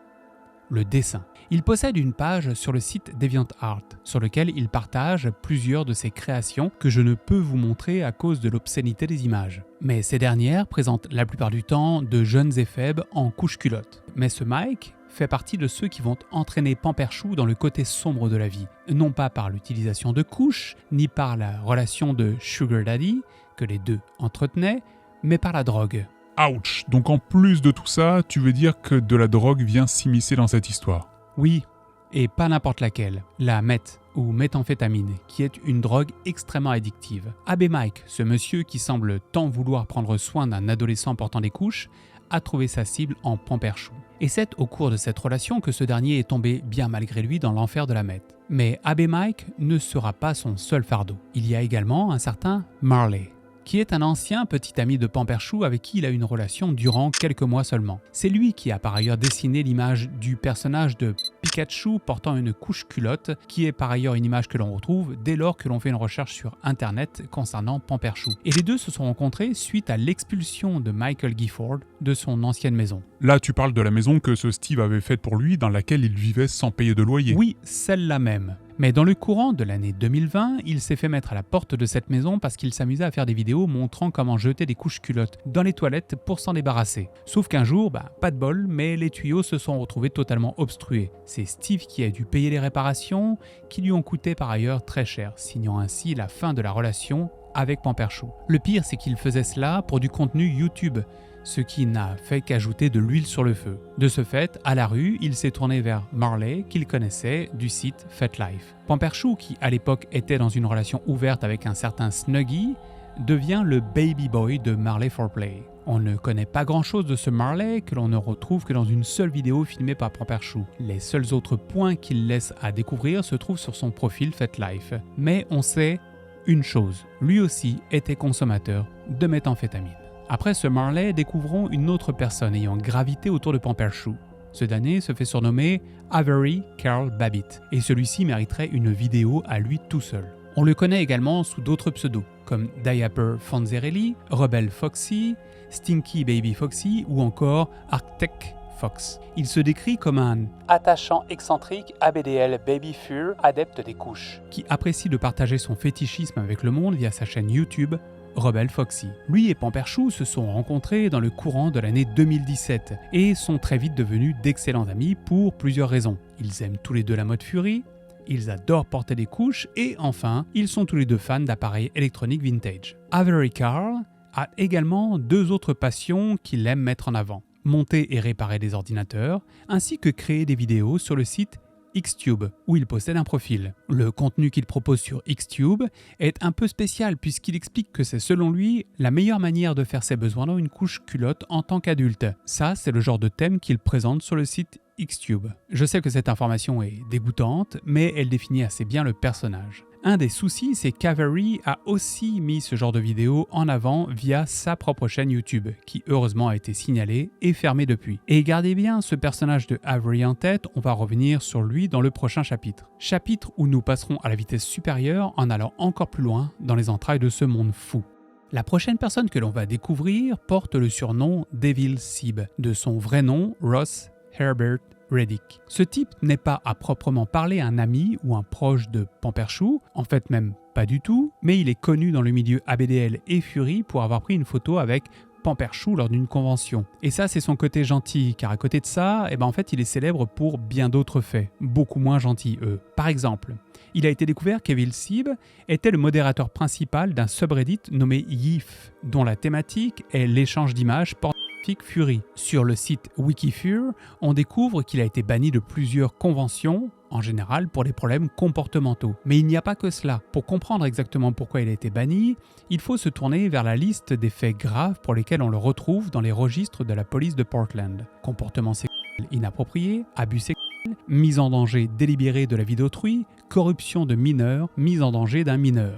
[SPEAKER 2] le dessin. Il possède une page sur le site DeviantArt, sur lequel il partage plusieurs de ses créations que je ne peux vous montrer à cause de l'obscénité des images. Mais ces dernières présentent la plupart du temps de jeunes éphèbes en couche-culotte. Mais ce Mike fait partie de ceux qui vont entraîner Pamperchou dans le côté sombre de la vie, non pas par l'utilisation de couches, ni par la relation de Sugar Daddy, que les deux entretenaient, mais par la drogue.
[SPEAKER 3] Ouch! Donc en plus de tout ça, tu veux dire que de la drogue vient s'immiscer dans cette histoire?
[SPEAKER 2] Oui, et pas n'importe laquelle, la meth ou méthamphétamine, qui est une drogue extrêmement addictive. Abbé Mike, ce monsieur qui semble tant vouloir prendre soin d'un adolescent portant des couches, a trouvé sa cible en Pamperchou. Et c'est au cours de cette relation que ce dernier est tombé bien malgré lui dans l'enfer de la meth. Mais Abbé Mike ne sera pas son seul fardeau. Il y a également un certain Marley. qui est un ancien petit ami de Pamperchou avec qui il a une relation durant quelques mois seulement. C'est lui qui a par ailleurs dessiné l'image du personnage de Pikachu portant une couche culotte, qui est par ailleurs une image que l'on retrouve dès lors que l'on fait une recherche sur internet concernant Pamperchou. Et les deux se sont rencontrés suite à l'expulsion de Michael Gifford de son ancienne maison.
[SPEAKER 3] Là, tu parles de la maison que ce Steve avait faite pour lui, dans laquelle il vivait sans payer de loyer.
[SPEAKER 2] Oui, celle-là même. Mais dans le courant de l'année 2020, il s'est fait mettre à la porte de cette maison parce qu'il s'amusait à faire des vidéos montrant comment jeter des couches culottes dans les toilettes pour s'en débarrasser. Sauf qu'un jour, pas de bol, mais les tuyaux se sont retrouvés totalement obstrués. C'est Steve qui a dû payer les réparations, qui lui ont coûté par ailleurs très cher, signant ainsi la fin de la relation avec Pamperchou. Le pire, c'est qu'il faisait cela pour du contenu YouTube, ce qui n'a fait qu'ajouter de l'huile sur le feu. De ce fait, à la rue, il s'est tourné vers Marley, qu'il connaissait du site FetLife. Pamperchou, qui à l'époque était dans une relation ouverte avec un certain Snuggy, devient le baby boy de Marley 4Play. On ne connaît pas grand-chose de ce Marley que l'on ne retrouve que dans une seule vidéo filmée par Pamperchou. Les seuls autres points qu'il laisse à découvrir se trouvent sur son profil FetLife. Mais on sait une chose, lui aussi était consommateur de méthamphétamine. Après ce Marley, découvrons une autre personne ayant gravité autour de Pamperchou. Ce dernier se fait surnommer Avery Carl Babbitt, et celui-ci mériterait une vidéo à lui tout seul. On le connaît également sous d'autres pseudos, comme Diaper Fonzerelli, Rebel Foxy, Stinky Baby Foxy ou encore Arctic Fox. Il se décrit comme un
[SPEAKER 4] attachant excentrique ABDL Baby Fur, adepte des couches,
[SPEAKER 2] qui apprécie de partager son fétichisme avec le monde via sa chaîne YouTube Rebel Foxy. Lui et Pamperchou se sont rencontrés dans le courant de l'année 2017 et sont très vite devenus d'excellents amis pour plusieurs raisons. Ils aiment tous les deux la mode Fury, ils adorent porter des couches et enfin, ils sont tous les deux fans d'appareils électroniques vintage. Avery Carl a également deux autres passions qu'il aime mettre en avant: monter et réparer des ordinateurs, ainsi que créer des vidéos sur le site Xtube, où il possède un profil. Le contenu qu'il propose sur Xtube est un peu spécial puisqu'il explique que c'est selon lui la meilleure manière de faire ses besoins dans une couche culotte en tant qu'adulte. Ça, c'est le genre de thème qu'il présente sur le site Xtube. Je sais que cette information est dégoûtante, mais elle définit assez bien le personnage. Un des soucis, c'est qu'Avery a aussi mis ce genre de vidéo en avant via sa propre chaîne YouTube, qui heureusement a été signalée et fermée depuis. Et gardez bien ce personnage de Avery en tête, on va revenir sur lui dans le prochain chapitre. Chapitre où nous passerons à la vitesse supérieure en allant encore plus loin dans les entrailles de ce monde fou. La prochaine personne que l'on va découvrir porte le surnom Devil Sib, de son vrai nom Ross Herbert Reddick. Ce type n'est pas à proprement parler un ami ou un proche de Pamperchou, en fait même pas du tout, mais il est connu dans le milieu ABDL et Fury pour avoir pris une photo avec Pamperchou lors d'une convention. Et ça, c'est son côté gentil, car à côté de ça, en fait, il est célèbre pour bien d'autres faits, beaucoup moins gentils eux. Par exemple, il a été découvert qu'Evil Sib était le modérateur principal d'un subreddit nommé YIF, dont la thématique est l'échange d'images pornographiques Fury. Sur le site Wikifur, on découvre qu'il a été banni de plusieurs conventions, en général pour des problèmes comportementaux. Mais il n'y a pas que cela. Pour comprendre exactement pourquoi il a été banni, il faut se tourner vers la liste des faits graves pour lesquels on le retrouve dans les registres de la police de Portland. Comportement sexuel inapproprié, abus sexuel, mise en danger délibérée de la vie d'autrui, corruption de mineurs, mise en danger d'un mineur.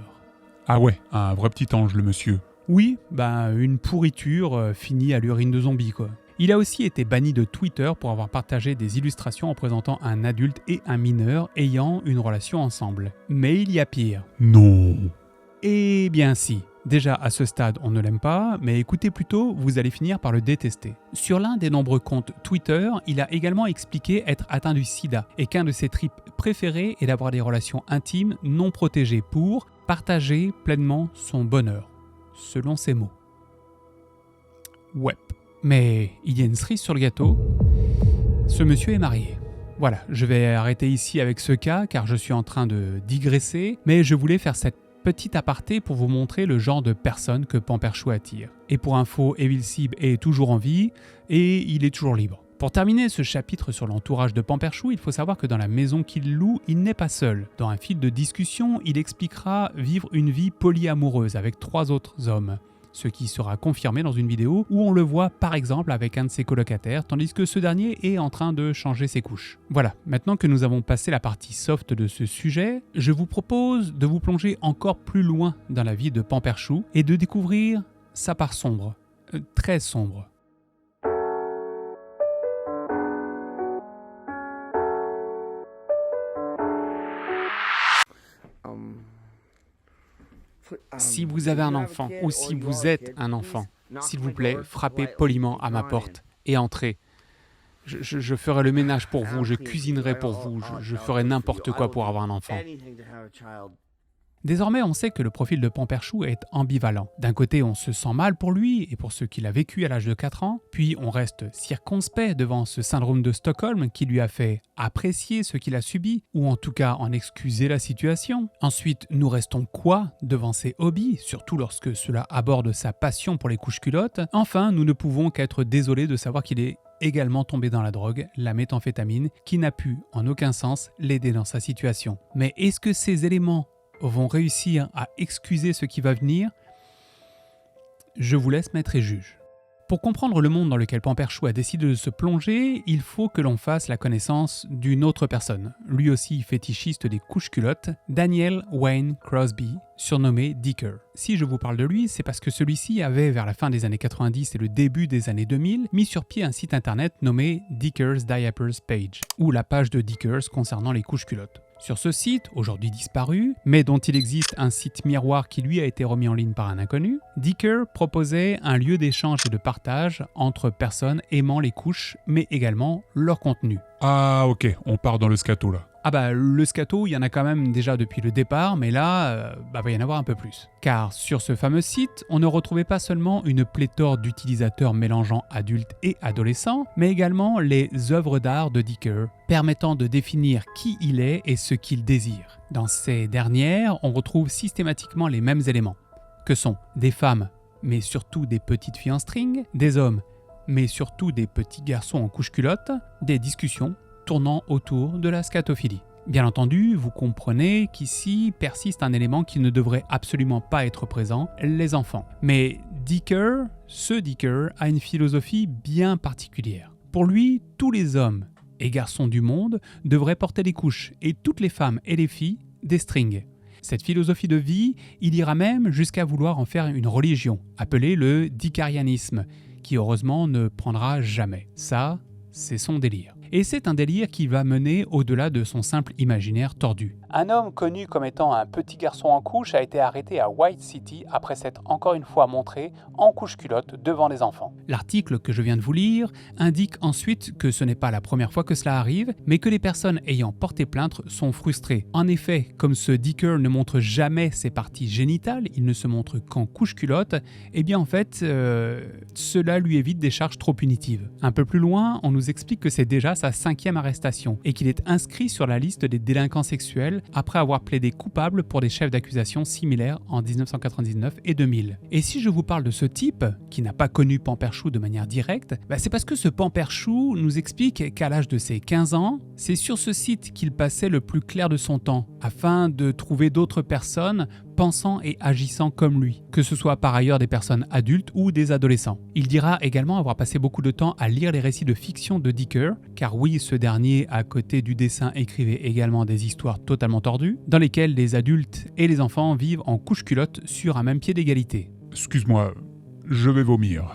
[SPEAKER 3] Ah ouais, un vrai petit ange le monsieur.
[SPEAKER 2] Oui, une pourriture finie à l'urine de zombie quoi. Il a aussi été banni de Twitter pour avoir partagé des illustrations représentant un adulte et un mineur ayant une relation ensemble. Mais il y a pire.
[SPEAKER 3] Non.
[SPEAKER 2] Eh bien si. Déjà à ce stade on ne l'aime pas, mais écoutez plutôt, vous allez finir par le détester. Sur l'un des nombreux comptes Twitter, il a également expliqué être atteint du sida et qu'un de ses trips préférés est d'avoir des relations intimes non protégées pour partager pleinement son bonheur. Selon ses mots. Ouais. Mais il y a une cerise sur le gâteau. Ce monsieur est marié. Voilà, je vais arrêter ici avec ce cas car je suis en train de digresser, mais je voulais faire cette petite aparté pour vous montrer le genre de personne que Pamperchou attire. Et pour info, Evil Sib est toujours en vie et il est toujours libre. Pour terminer ce chapitre sur l'entourage de Pamperchou, il faut savoir que dans la maison qu'il loue, il n'est pas seul. Dans un fil de discussion, il expliquera vivre une vie polyamoureuse avec 3 autres hommes. ce qui sera confirmé dans une vidéo où on le voit par exemple avec un de ses colocataires, tandis que ce dernier est en train de changer ses couches. Voilà, maintenant que nous avons passé la partie soft de ce sujet, je vous propose de vous plonger encore plus loin dans la vie de Pamperchou et de découvrir sa part sombre, très sombre. Si vous avez un enfant ou si vous êtes un enfant, s'il vous plaît, frappez poliment à ma porte et entrez. Je ferai le ménage pour vous, je cuisinerai pour vous, je ferai n'importe quoi pour avoir un enfant. Désormais, on sait que le profil de Pamperchou est ambivalent. D'un côté, on se sent mal pour lui et pour ce qu'il a vécu à l'âge de 4 ans, puis on reste circonspect devant ce syndrome de Stockholm qui lui a fait apprécier ce qu'il a subi, ou en tout cas en excuser la situation. Ensuite, nous restons quoi devant ses hobbies, surtout lorsque cela aborde sa passion pour les couches-culottes. Enfin, nous ne pouvons qu'être désolés de savoir qu'il est également tombé dans la drogue, la méthamphétamine, qui n'a pu, en aucun sens, l'aider dans sa situation. Mais est-ce que ces éléments vont réussir à excuser ce qui va venir? Je vous laisse maître et juge. Pour comprendre le monde dans lequel Pamperchou a décidé de se plonger, il faut que l'on fasse la connaissance d'une autre personne, lui aussi fétichiste des couches-culottes, Daniel Wayne Crosby, surnommé Dicker. Si je vous parle de lui, c'est parce que celui-ci avait, vers la fin des années 90 et le début des années 2000, mis sur pied un site internet nommé Dicker's Diapers Page, ou la page de Dickers concernant les couches-culottes. Sur ce site, aujourd'hui disparu, mais dont il existe un site miroir qui lui a été remis en ligne par un inconnu, Dicker proposait un lieu d'échange et de partage entre personnes aimant les couches, mais également leur contenu.
[SPEAKER 3] Ah ok, on part dans le scato là.
[SPEAKER 2] Ah bah le scato, il y en a quand même déjà depuis le départ, mais là, va y en avoir un peu plus. Car sur ce fameux site, on ne retrouvait pas seulement une pléthore d'utilisateurs mélangeant adultes et adolescents, mais également les œuvres d'art de Dicker, permettant de définir qui il est et ce qu'il désire. Dans ces dernières, on retrouve systématiquement les mêmes éléments, que sont des femmes, mais surtout des petites filles en string, des hommes, mais surtout des petits garçons en couche-culotte, des discussions tournant autour de la scatophilie. Bien entendu, vous comprenez qu'ici persiste un élément qui ne devrait absolument pas être présent, les enfants. Mais Dicker, ce Dicker, a une philosophie bien particulière. Pour lui, tous les hommes et garçons du monde devraient porter des couches, et toutes les femmes et les filles, des strings. Cette philosophie de vie, il ira même jusqu'à vouloir en faire une religion, appelée le dickerianisme, qui heureusement ne prendra jamais. Ça, c'est son délire. Et c'est un délire qui va mener au-delà de son simple imaginaire tordu.
[SPEAKER 4] Un homme connu comme étant un petit garçon en couche a été arrêté à White City après s'être encore une fois montré en couche-culotte devant des enfants.
[SPEAKER 2] L'article que je viens de vous lire indique ensuite que ce n'est pas la première fois que cela arrive, mais que les personnes ayant porté plainte sont frustrées. En effet, comme ce Dicker ne montre jamais ses parties génitales, il ne se montre qu'en couche-culotte, eh bien en fait, cela lui évite des charges trop punitives. Un peu plus loin, on nous explique que c'est déjà sa 5e arrestation et qu'il est inscrit sur la liste des délinquants sexuels après avoir plaidé coupable pour des chefs d'accusation similaires en 1999 et 2000. Et si je vous parle de ce type, qui n'a pas connu Pamperchou de manière directe, c'est parce que ce Pamperchou nous explique qu'à l'âge de ses 15 ans, c'est sur ce site qu'il passait le plus clair de son temps, afin de trouver d'autres personnes pensant et agissant comme lui, que ce soit par ailleurs des personnes adultes ou des adolescents. Il dira également avoir passé beaucoup de temps à lire les récits de fiction de Dicker, car oui, ce dernier, à côté du dessin, écrivait également des histoires totalement tordues, dans lesquelles les adultes et les enfants vivent en couche-culotte sur un même pied d'égalité.
[SPEAKER 3] Excuse-moi, je vais vomir.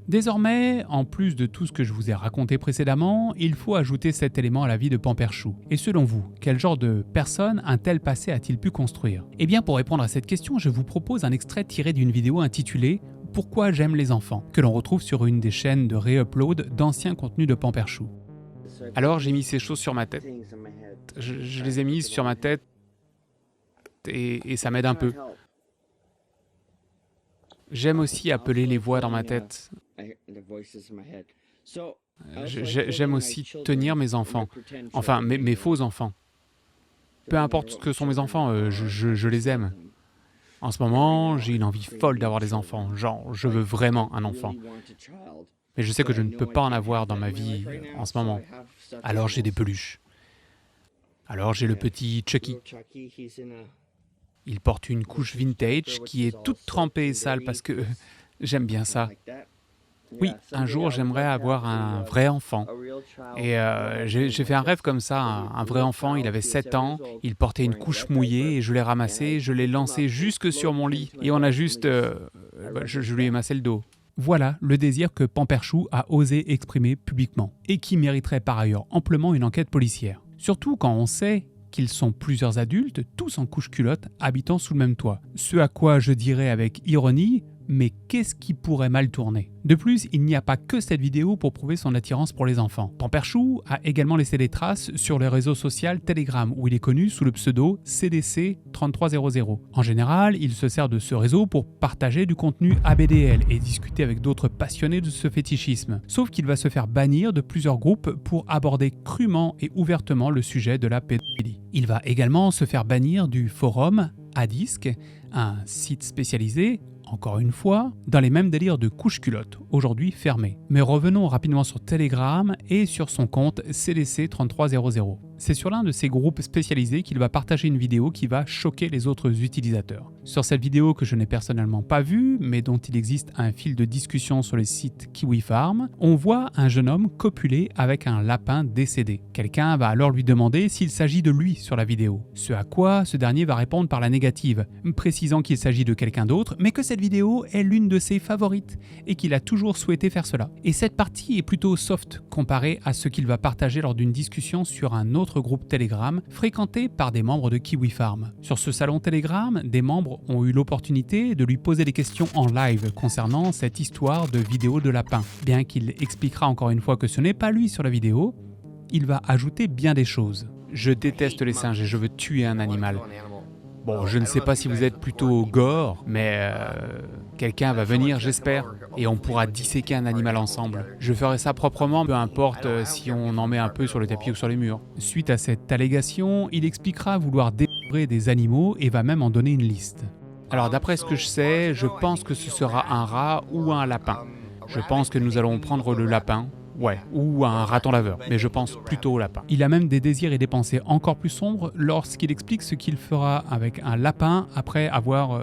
[SPEAKER 2] Désormais, en plus de tout ce que je vous ai raconté précédemment, il faut ajouter cet élément à la vie de Pamperchou. Et selon vous, quel genre de personne un tel passé a-t-il pu construire? Eh bien, pour répondre à cette question, je vous propose un extrait tiré d'une vidéo intitulée « Pourquoi j'aime les enfants ?» que l'on retrouve sur une des chaînes de réupload d'anciens contenus de Pamperchou. Alors, j'ai mis ces choses sur ma tête. Je les ai mises sur ma tête et ça m'aide un peu. J'aime aussi appeler les voix dans ma tête. J'aime aussi tenir mes enfants, enfin mes faux enfants. Peu importe ce que sont mes enfants, je les aime. En ce moment, j'ai une envie folle d'avoir des enfants, genre je veux vraiment un enfant. Mais je sais que je ne peux pas en avoir dans ma vie en ce moment. Alors j'ai des peluches. Alors j'ai le petit Chucky. Il porte une couche vintage qui est toute trempée et sale parce que j'aime bien ça. Oui, un jour j'aimerais avoir un vrai enfant. Et j'ai fait un rêve comme ça, un vrai enfant, il avait 7 ans, il portait une couche mouillée et je l'ai ramassé, je l'ai lancé jusque sur mon lit et on a juste... je lui ai massé le dos. Voilà le désir que Pamperchou a osé exprimer publiquement et qui mériterait par ailleurs amplement une enquête policière. Surtout quand on sait qu'ils sont plusieurs adultes, tous en couche-culotte, habitant sous le même toit. Ce à quoi je dirais avec ironie, mais qu'est-ce qui pourrait mal tourner ? De plus, il n'y a pas que cette vidéo pour prouver son attirance pour les enfants. Pamperchou a également laissé des traces sur le réseau social Telegram, où il est connu sous le pseudo CDC3300. En général, il se sert de ce réseau pour partager du contenu ABDL et discuter avec d'autres passionnés de ce fétichisme. Sauf qu'il va se faire bannir de plusieurs groupes pour aborder crûment et ouvertement le sujet de la pédophilie. Il va également se faire bannir du forum Adisque, un site spécialisé, encore une fois, dans les mêmes délires de couche-culotte, aujourd'hui fermé. Mais revenons rapidement sur Telegram et sur son compte CDC3300. C'est sur l'un de ces groupes spécialisés qu'il va partager une vidéo qui va choquer les autres utilisateurs. Sur cette vidéo que je n'ai personnellement pas vue, mais dont il existe un fil de discussion sur le site Kiwi Farm, on voit un jeune homme copuler avec un lapin décédé. Quelqu'un va alors lui demander s'il s'agit de lui sur la vidéo. Ce à quoi ce dernier va répondre par la négative, précisant qu'il s'agit de quelqu'un d'autre, mais que cette vidéo est l'une de ses favorites et qu'il a toujours souhaité faire cela. Et cette partie est plutôt soft comparée à ce qu'il va partager lors d'une discussion sur un autre groupe Telegram fréquenté par des membres de Kiwi Farm. Sur ce salon Telegram, des membres ont eu l'opportunité de lui poser des questions en live concernant cette histoire de vidéo de lapin. Bien qu'il expliquera encore une fois que ce n'est pas lui sur la vidéo, il va ajouter bien des choses. Je déteste les singes et je veux tuer un animal. Bon, je ne sais pas si vous êtes plutôt gore, mais quelqu'un va venir, j'espère, et on pourra disséquer un animal ensemble. Je ferai ça proprement, peu importe si on en met un peu sur le tapis ou sur les murs. Suite à cette allégation, il expliquera vouloir dévorer des animaux et va même en donner une liste. Alors d'après ce que je sais, je pense que ce sera un rat ou un lapin. Je pense que nous allons prendre le lapin. Ouais, ou un raton laveur, mais je pense plutôt au lapin. Il a même des désirs et des pensées encore plus sombres lorsqu'il explique ce qu'il fera avec un lapin après avoir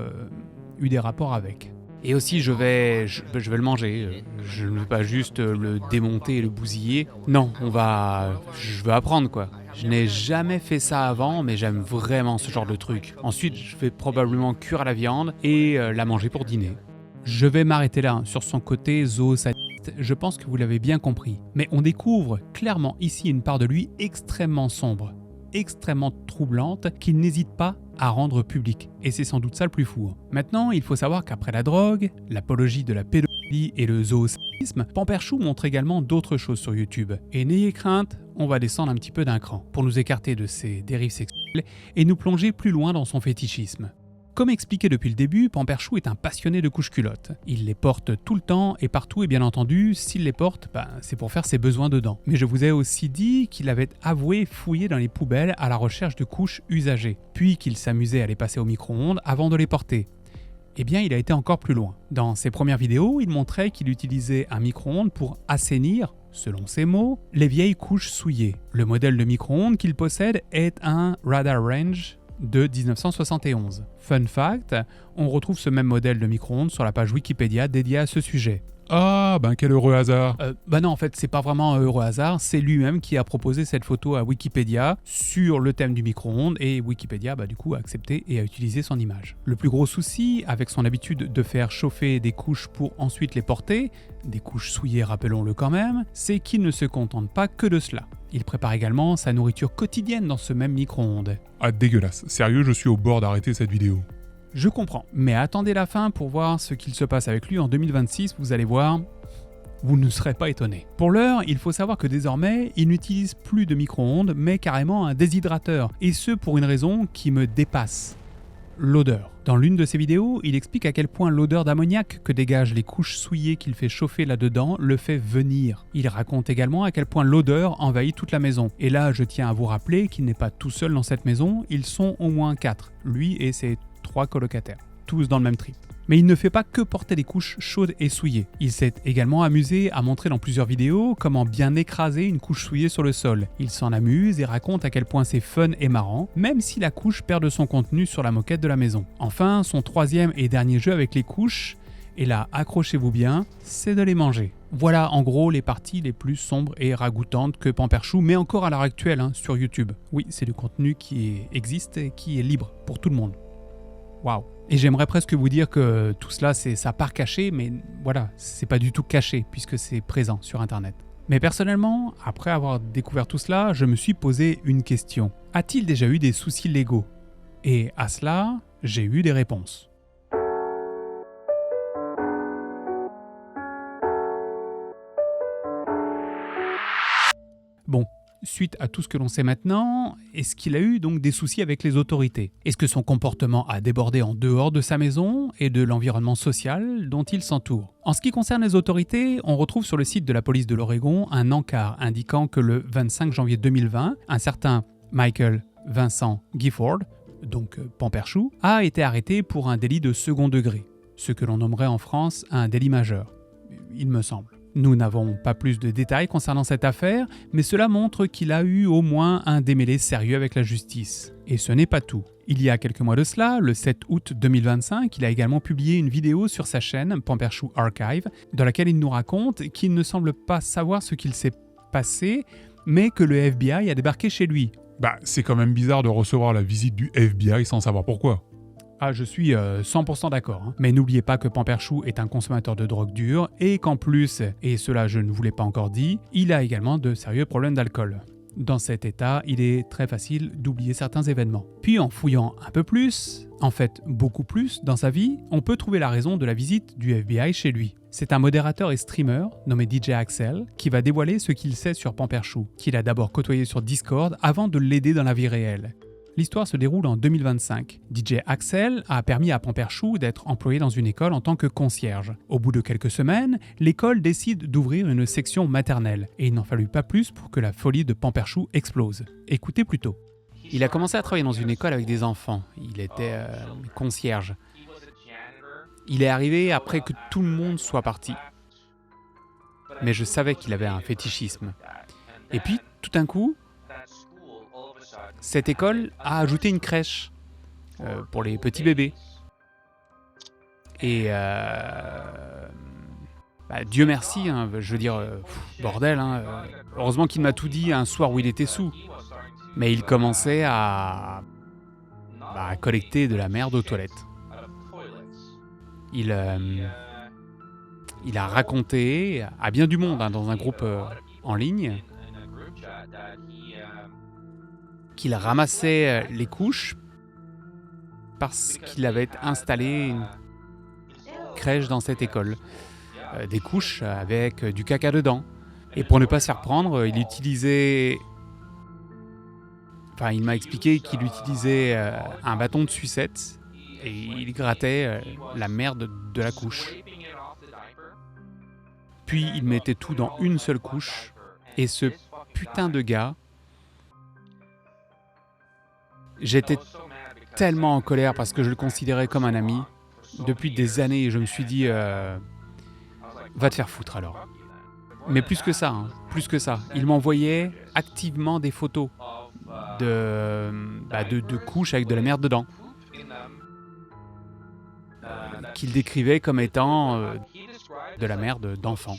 [SPEAKER 2] eu des rapports avec. Et aussi, je vais le manger. Je ne veux pas juste le démonter et le bousiller. Non, je veux apprendre quoi. Je n'ai jamais fait ça avant, mais j'aime vraiment ce genre de truc. Ensuite, je vais probablement cuire la viande et la manger pour dîner. Je vais m'arrêter là, sur son côté zoosadiste. Je pense que vous l'avez bien compris. Mais on découvre clairement ici une part de lui extrêmement sombre, extrêmement troublante, qu'il n'hésite pas à rendre publique. Et c'est sans doute ça le plus fou. Maintenant, il faut savoir qu'après la drogue, l'apologie de la pédophilie et le zoosadisme, Pamperchou montre également d'autres choses sur YouTube. Et n'ayez crainte, on va descendre un petit peu d'un cran pour nous écarter de ses dérives sexuelles et nous plonger plus loin dans son fétichisme. Comme expliqué depuis le début, Pamperchou est un passionné de couche-culottes. Il les porte tout le temps et partout et bien entendu, s'il les porte, c'est pour faire ses besoins dedans. Mais je vous ai aussi dit qu'il avait avoué fouiller dans les poubelles à la recherche de couches usagées, puis qu'il s'amusait à les passer au micro-ondes avant de les porter. Eh bien, il a été encore plus loin. Dans ses premières vidéos, il montrait qu'il utilisait un micro-ondes pour assainir, selon ses mots, les vieilles couches souillées. Le modèle de micro-ondes qu'il possède est un Radar Range de 1971. Fun fact, on retrouve ce même modèle de micro-ondes sur la page Wikipédia dédiée à ce sujet.
[SPEAKER 3] Ah, quel heureux hasard.
[SPEAKER 2] Non, en fait, c'est pas vraiment un heureux hasard, c'est lui-même qui a proposé cette photo à Wikipédia sur le thème du micro-ondes et Wikipédia, du coup, a accepté et a utilisé son image. Le plus gros souci, avec son habitude de faire chauffer des couches pour ensuite les porter, des couches souillées, rappelons-le quand même, c'est qu'il ne se contente pas que de cela. Il prépare également sa nourriture quotidienne dans ce même micro-ondes.
[SPEAKER 3] Ah, dégueulasse. Sérieux, je suis au bord d'arrêter cette vidéo.
[SPEAKER 2] Je comprends, mais attendez la fin pour voir ce qu'il se passe avec lui en 2026, vous allez voir, vous ne serez pas étonné. Pour l'heure, il faut savoir que désormais, il n'utilise plus de micro-ondes, mais carrément un déshydrateur, et ce pour une raison qui me dépasse. L'odeur. Dans l'une de ses vidéos, il explique à quel point l'odeur d'ammoniac que dégagent les couches souillées qu'il fait chauffer là-dedans le fait venir. Il raconte également à quel point l'odeur envahit toute la maison. Et là, je tiens à vous rappeler qu'il n'est pas tout seul dans cette maison, ils sont au moins 4, lui et ses 3 colocataires. tous dans le même trip. Mais il ne fait pas que porter des couches chaudes et souillées. Il s'est également amusé à montrer dans plusieurs vidéos comment bien écraser une couche souillée sur le sol. Il s'en amuse et raconte à quel point c'est fun et marrant, même si la couche perd de son contenu sur la moquette de la maison. Enfin, son troisième et dernier jeu avec les couches, et là, accrochez-vous bien, c'est de les manger. Voilà en gros les parties les plus sombres et ragoûtantes que Pamperchou met encore à l'heure actuelle sur YouTube. Oui, c'est du contenu qui existe et qui est libre pour tout le monde. Waouh! Et j'aimerais presque vous dire que tout cela, c'est sa part cachée, mais voilà, c'est pas du tout caché puisque c'est présent sur Internet. Mais personnellement, après avoir découvert tout cela, je me suis posé une question. A-t-il déjà eu des soucis légaux? Et à cela, j'ai eu des réponses. Bon, suite à tout ce que l'on sait maintenant, est-ce qu'il a eu donc des soucis avec les autorités? Est-ce que son comportement a débordé en dehors de sa maison et de l'environnement social dont il s'entoure? En ce qui concerne les autorités, on retrouve sur le site de la police de l'Oregon un encart indiquant que le 25 janvier 2020, un certain Michael Vincent Gifford, donc Pamperchou, a été arrêté pour un délit de second degré, ce que l'on nommerait en France un délit majeur, il me semble. Nous n'avons pas plus de détails concernant cette affaire, mais cela montre qu'il a eu au moins un démêlé sérieux avec la justice. Et ce n'est pas tout. Il y a quelques mois de cela, le 7 août 2025, il a également publié une vidéo sur sa chaîne Pamperchou Archive, dans laquelle il nous raconte qu'il ne semble pas savoir ce qu'il s'est passé, mais que le FBI a débarqué chez lui.
[SPEAKER 3] Bah, c'est quand même bizarre de recevoir la visite du FBI sans savoir pourquoi.
[SPEAKER 2] Ah, je suis 100% d'accord. Mais n'oubliez pas que Pamperchou est un consommateur de drogue dure et qu'en plus, et cela je ne vous l'ai pas encore dit, il a également de sérieux problèmes d'alcool. Dans cet état, il est très facile d'oublier certains événements. Puis en fouillant un peu plus, en fait beaucoup plus dans sa vie, on peut trouver la raison de la visite du FBI chez lui. C'est un modérateur et streamer nommé DJ Axel qui va dévoiler ce qu'il sait sur Pamperchou, qu'il a d'abord côtoyé sur Discord avant de l'aider dans la vie réelle. L'histoire se déroule en 2025. DJ Axel a permis à Pamperchou d'être employé dans une école en tant que concierge. Au bout de quelques semaines, l'école décide d'ouvrir une section maternelle et il n'en fallut pas plus pour que la folie de Pamperchou explose. Écoutez plutôt. Il a commencé à travailler dans une école avec des enfants. Il était concierge. Il est arrivé après que tout le monde soit parti. Mais je savais qu'il avait un fétichisme. Et puis, tout d'un coup, cette école a ajouté une crèche pour les petits bébés. Et Dieu merci, je veux dire, bordel, heureusement qu'il m'a tout dit un soir où il était saoul. Mais il commençait à collecter de la merde aux toilettes. Il a raconté à bien du monde dans un groupe en ligne qu'il ramassait les couches parce qu'il avait installé une crèche dans cette école. Des couches avec du caca dedans. Et pour ne pas se faire prendre, il utilisait... Enfin, il m'a expliqué qu'il utilisait un bâton de sucette et il grattait la merde de la couche. Puis il mettait tout dans une seule couche. Et ce putain de gars... J'étais tellement en colère parce que je le considérais comme un ami. Depuis des années, je me suis dit... va te faire foutre alors. Mais plus que ça, il m'envoyait activement des photos de couches avec de la merde dedans. Qu'il décrivait comme étant de la merde d'enfant.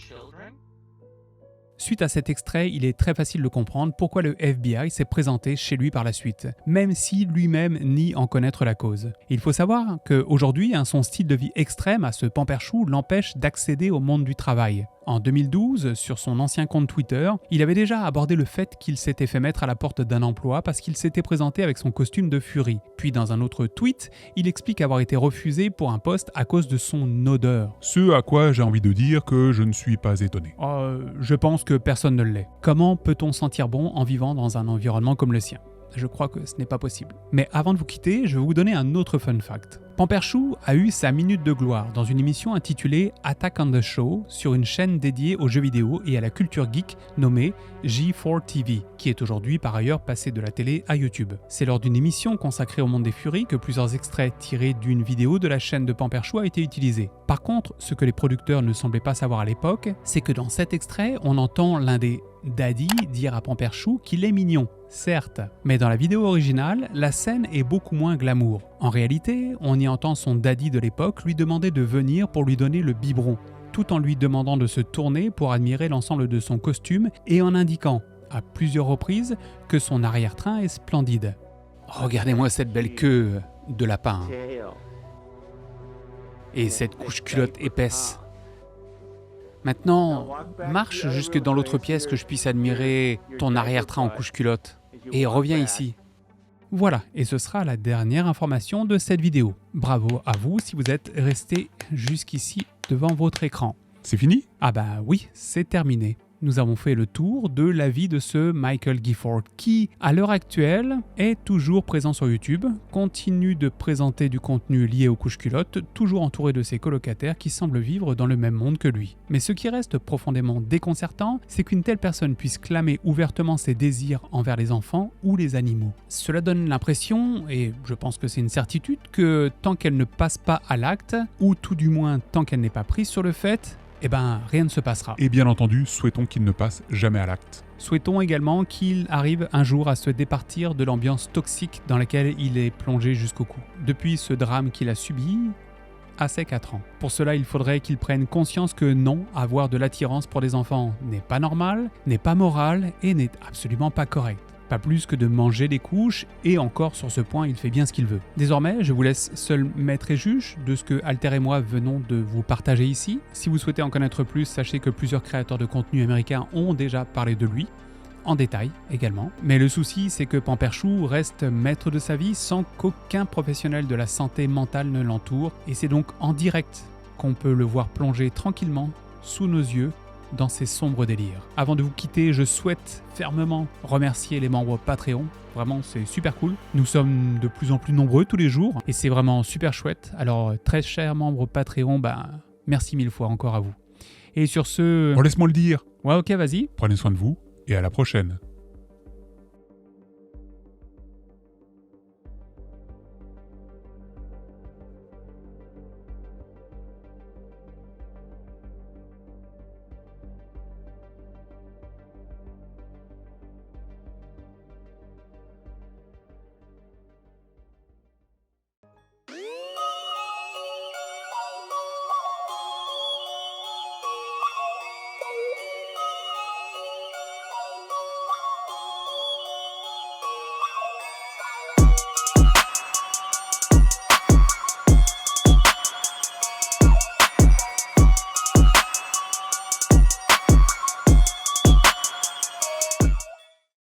[SPEAKER 2] Suite à cet extrait, il est très facile de comprendre pourquoi le FBI s'est présenté chez lui par la suite, même si lui-même nie en connaître la cause. Il faut savoir qu'aujourd'hui, son style de vie extrême à ce Pamperchou l'empêche d'accéder au monde du travail. En 2012, sur son ancien compte Twitter, il avait déjà abordé le fait qu'il s'était fait mettre à la porte d'un emploi parce qu'il s'était présenté avec son costume de Fury. Puis dans un autre tweet, il explique avoir été refusé pour un poste à cause de son odeur.
[SPEAKER 3] Ce à quoi j'ai envie de dire que je ne suis pas étonné.
[SPEAKER 2] Je pense que personne ne l'est. Comment peut-on sentir bon en vivant dans un environnement comme le sien ? Je crois que ce n'est pas possible. Mais avant de vous quitter, je vais vous donner un autre fun fact. Pamperchou a eu sa minute de gloire dans une émission intitulée Attack on the Show sur une chaîne dédiée aux jeux vidéo et à la culture geek nommée G4 TV, qui est aujourd'hui par ailleurs passée de la télé à YouTube. C'est lors d'une émission consacrée au monde des furies que plusieurs extraits tirés d'une vidéo de la chaîne de Pamperchou a été utilisés. Par contre, ce que les producteurs ne semblaient pas savoir à l'époque, c'est que dans cet extrait, on entend l'un des daddy dire à Pamperchou qu'il est mignon. Certes, mais dans la vidéo originale, la scène est beaucoup moins glamour. En réalité, on y entend son daddy de l'époque lui demander de venir pour lui donner le biberon, tout en lui demandant de se tourner pour admirer l'ensemble de son costume et en indiquant, à plusieurs reprises, que son arrière-train est splendide. Regardez-moi cette belle queue de lapin. Et cette couche-culotte épaisse. Maintenant, marche jusque dans l'autre pièce que je puisse admirer ton arrière-train en couche-culotte. Et reviens ici. Voilà, et ce sera la dernière information de cette vidéo. Bravo à vous si vous êtes resté jusqu'ici devant votre écran.
[SPEAKER 3] C'est fini?
[SPEAKER 2] Ah bah oui, c'est terminé. Nous avons fait le tour de la vie de ce Michael Gifford qui, à l'heure actuelle, est toujours présent sur YouTube, continue de présenter du contenu lié aux couches culottes, toujours entouré de ses colocataires qui semblent vivre dans le même monde que lui. Mais ce qui reste profondément déconcertant, c'est qu'une telle personne puisse clamer ouvertement ses désirs envers les enfants ou les animaux. Cela donne l'impression, et je pense que c'est une certitude, que tant qu'elle ne passe pas à l'acte, ou tout du moins tant qu'elle n'est pas prise sur le fait, eh ben, rien ne se passera.
[SPEAKER 3] Et bien entendu, souhaitons qu'il ne passe jamais à l'acte.
[SPEAKER 2] Souhaitons également qu'il arrive un jour à se départir de l'ambiance toxique dans laquelle il est plongé jusqu'au cou. Depuis ce drame qu'il a subi, à ses 4 ans. Pour cela, il faudrait qu'il prenne conscience que non, avoir de l'attirance pour des enfants n'est pas normal, n'est pas moral et n'est absolument pas correct. Pas plus que de manger des couches, et encore sur ce point, il fait bien ce qu'il veut. Désormais, je vous laisse seul maître et juge de ce que Alter et moi venons de vous partager ici. Si vous souhaitez en connaître plus, sachez que plusieurs créateurs de contenu américains ont déjà parlé de lui, en détail également. Mais le souci, c'est que Pamperchou reste maître de sa vie sans qu'aucun professionnel de la santé mentale ne l'entoure, et c'est donc en direct qu'on peut le voir plonger tranquillement sous nos yeux dans ces sombres délires. Avant de vous quitter, je souhaite fermement remercier les membres Patreon. Vraiment, c'est super cool. Nous sommes de plus en plus nombreux tous les jours et c'est vraiment super chouette. Alors, très chers membres Patreon, merci 1000 fois encore à vous. Et sur ce...
[SPEAKER 3] Laisse-moi le dire.
[SPEAKER 2] Ouais, ok, vas-y.
[SPEAKER 3] Prenez soin de vous et à la prochaine.